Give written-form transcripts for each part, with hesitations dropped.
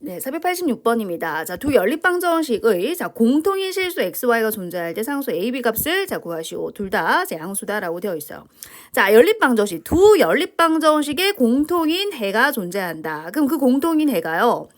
네, 486번입니다. 자, 두 연립방정식의 공통인 실수 xy가 존재할 때 상수 a, b 값을 구하시오. 둘 다 양수다라고 되어 있어요. 자, 연립방정식, 두 연립방정식의 공통인 해가 존재한다. 그럼 그 공통인 해가요.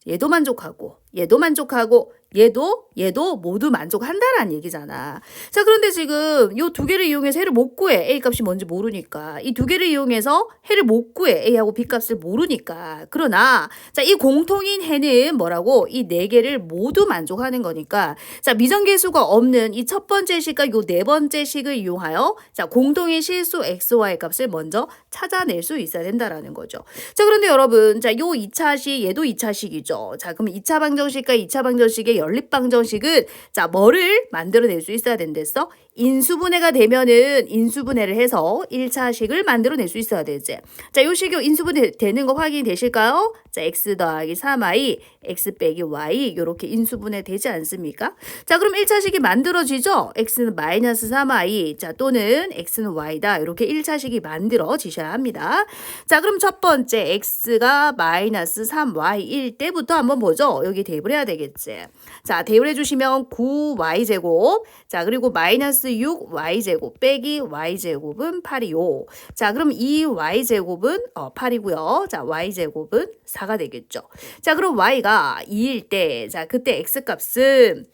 얘도 만족하고 얘도 만족하고 얘도 모두 만족한다라는 얘기잖아. 자, 그런데 지금 요 두 개를 이용해서 해를 못 구해. A 값이 뭔지 모르니까. 이 두 개를 이용해서 해를 못 구해. A하고 B 값을 모르니까. 그러나 자, 이 공통인 해는 뭐라고? 이 네 개를 모두 만족하는 거니까. 자, 미정계수가 없는 이 첫 번째 식과 요 네 번째 식을 이용하여 자, 공통인 실수 XY 값을 먼저 찾아낼 수 있어야 된다라는 거죠. 자, 그런데 여러분, 자, 요 2차식 얘도 2차식이죠. 자, 그럼 2차 방정식과 2차 방정식의 연립방정식은 자, 뭐를 만들어낼 수 있어야 된댔어? 인수분해가 되면은 인수분해를 해서 1차식을 만들어낼 수 있어야 되지. 자, 요 식이 인수분해 되는 거 확인이 되실까요? 자, x 더하기 3y, x 빼기 y 요렇게 인수분해 되지 않습니까? 자, 그럼 1차식이 만들어지죠? x는 마이너스 3y, 자, 또는 x는 y다. 이렇게 1차식이 만들어지셔야 합니다. 자, 그럼 첫 번째 x가 마이너스 3y일 때부터 한번 보죠. 여기 대입을 해야 되겠지. 자, 대입을 해주시면 9y제곱, 자, 그리고 마이너스 6y제곱 빼기 y제곱은 8이요. 자, 그럼 이 y제곱은 8이고요. 자, y제곱은 4가 되겠죠. 자, 그럼 y가 2일 때, 자, 그때 x값은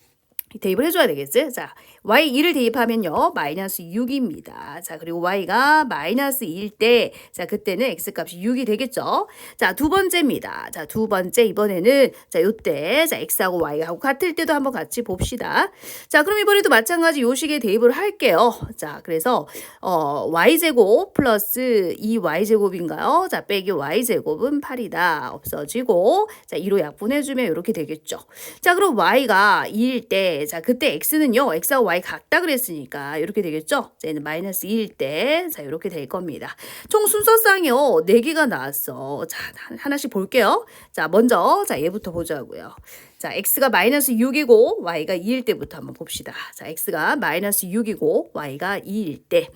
대입을 해줘야 되겠지? 자, y2를 대입하면요, 마이너스 6입니다. 자, 그리고 y가 마이너스 2일 때, 자, 그때는 x값이 6이 되겠죠? 자, 두 번째입니다. 자, 두 번째, 이번에는, 자, 요때, 자, x하고 y하고 같을 때도 한번 같이 봅시다. 자, 그럼 이번에도 마찬가지 요 식에 대입을 할게요. 자, 그래서, y제곱 플러스 2y제곱인가요? 자, 빼기 y제곱은 8이다. 없어지고, 자, 2로 약분해주면 이렇게 되겠죠. 자, 그럼 y가 2일 때, 자, 그때 x는요, x하고 y 같다 그랬으니까 이렇게 되겠죠? 자, 얘는 마이너스 2일 때, 자, 이렇게 될 겁니다. 총 순서상이요, 4개가 나왔어. 자, 하나씩 볼게요. 자, 먼저, 자, 얘부터 보자고요. 자, x가 마이너스 6이고 y가 2일 때부터 한번 봅시다. 자, x가 마이너스 6이고 y가 2일 때.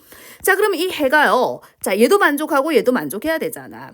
자, 그럼 이 해가요, 자, 얘도 만족하고 얘도 만족해야 되잖아.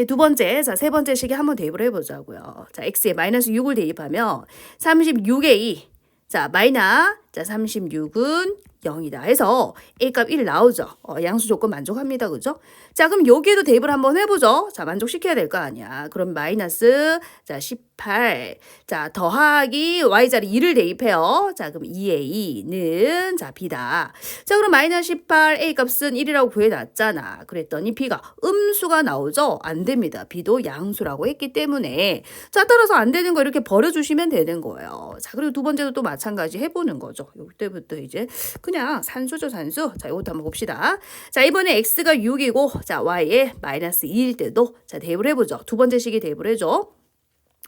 두 번째, 자, 세 번째 식에 한번 대입을 해보자고요. 자, x에 마이너스 6을 대입하면 36에 2. 자, 자, 36은 0이다 해서 A값 1 나오죠. 양수 조건 만족합니다. 그죠? 자, 그럼 여기에도 대입을 한번 해보죠. 자, 만족시켜야 될 거 아니야. 그럼 마이너스, 자, 18. 자, 더하기 Y자리 2를 대입해요. 자, 그럼 2에 2는, 자, B다. 자, 그럼 마이너스 18, A값은 1이라고 구해놨잖아. 그랬더니 B가 음수가 나오죠? 안 됩니다. B도 양수라고 했기 때문에. 자, 따라서 안 되는 거 이렇게 버려주시면 되는 거예요. 자, 그리고 두 번째도 또 마찬가지 해보는 거죠. 이때부터 이제 그냥 산수죠, 산수. 자, 이것도 한번 봅시다. 자, 이번에 x가 6이고, 자, y에 마이너스 2일 때도, 자, 대입을 해보죠. 두 번째 식이 대입을 해줘.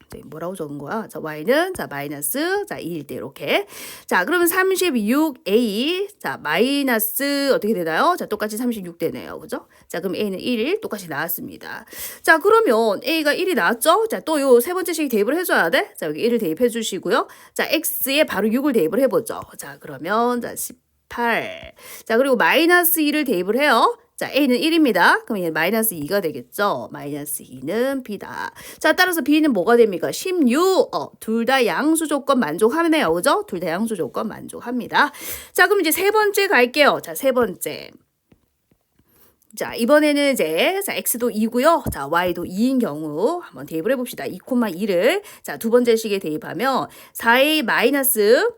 자, 뭐라고 적은 거야? 자, y는, 자, 마이너스, 자, 2일 때, 이렇게. 자, 그러면 36a, 자, 마이너스, 어떻게 되나요? 자, 똑같이 36 되네요. 그죠? 자, 그럼 a는 1 똑같이 나왔습니다. 자, 그러면 a가 1이 나왔죠? 자, 또 요 세 번째 식 대입을 해줘야 돼. 자, 여기 1을 대입해 주시고요. 자, x에 바로 6을 대입을 해보죠. 자, 그러면, 자, 18. 자, 그리고 마이너스 2를 대입을 해요. 자, A는 1입니다. 그럼 얘는 마이너스 2가 되겠죠? 마이너스 2는 B다. 자, 따라서 B는 뭐가 됩니까? 16. 둘 다 양수 조건 만족하네요. 그죠? 둘 다 양수 조건 만족합니다. 자, 그럼 이제 세 번째 갈게요. 자, 세 번째. 자, 이번에는 이제, 자, x도 2고요. 자, y도 2인 경우 한번 대입을 해봅시다. 2,2를. 자, 두 번째 식에 대입하면 4a 마이너스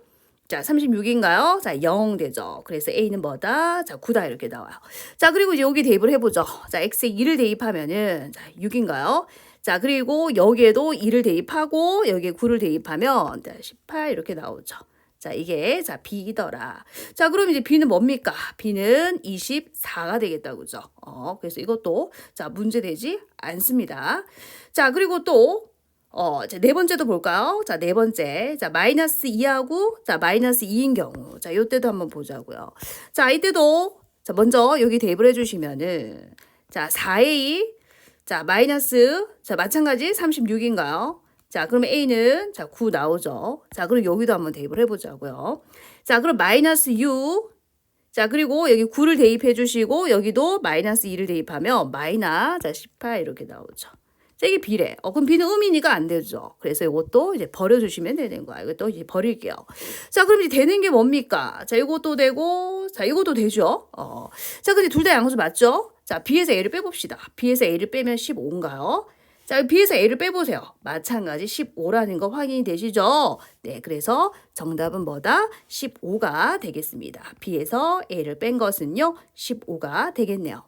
자, 36인가요? 자, 0 되죠. 그래서 A는 뭐다? 자, 9다 이렇게 나와요. 자, 그리고 이제 여기 대입을 해보죠. 자, X에 2를 대입하면은, 자, 6인가요? 자, 그리고 여기에도 2를 대입하고, 여기에 9를 대입하면, 자, 18 이렇게 나오죠. 자, 이게, 자, B더라. 자, 그럼 이제 B는 뭡니까? B는 24가 되겠다. 그죠? 그래서 이것도, 자, 문제되지 않습니다. 자, 그리고 또, 자, 네 번째도 볼까요? 자, 네 번째. 자, 마이너스 2하고, 자, 마이너스 2인 경우. 자, 요때도 한번 보자고요. 자, 이때도, 자, 먼저 여기 대입을 해주시면은, 자, 4a, 자, 마이너스, 자, 마찬가지 36인가요? 자, 그러면 a는, 자, 9 나오죠. 자, 그럼 여기도 한번 대입을 해보자고요. 자, 그럼 마이너스 6, 자, 그리고 여기 9를 대입해 주시고, 여기도 마이너스 2를 대입하면, 자, 18 이렇게 나오죠. 자, 이게 B래. 그럼 B는 음이니까 안 되죠. 그래서 이것도 이제 버려주시면 되는 거야. 이것도 이제 버릴게요. 자, 그럼 이제 되는 게 뭡니까? 자, 이것도 되고, 자, 이것도 되죠. 자, 근데 둘 다 양수 맞죠? 자, B에서 A를 빼봅시다. B에서 A를 빼면 15인가요? 자, B에서 A를 빼보세요. 마찬가지 15라는 거 확인이 되시죠? 네, 그래서 정답은 뭐다? 15가 되겠습니다. B에서 A를 뺀 것은요, 15가 되겠네요.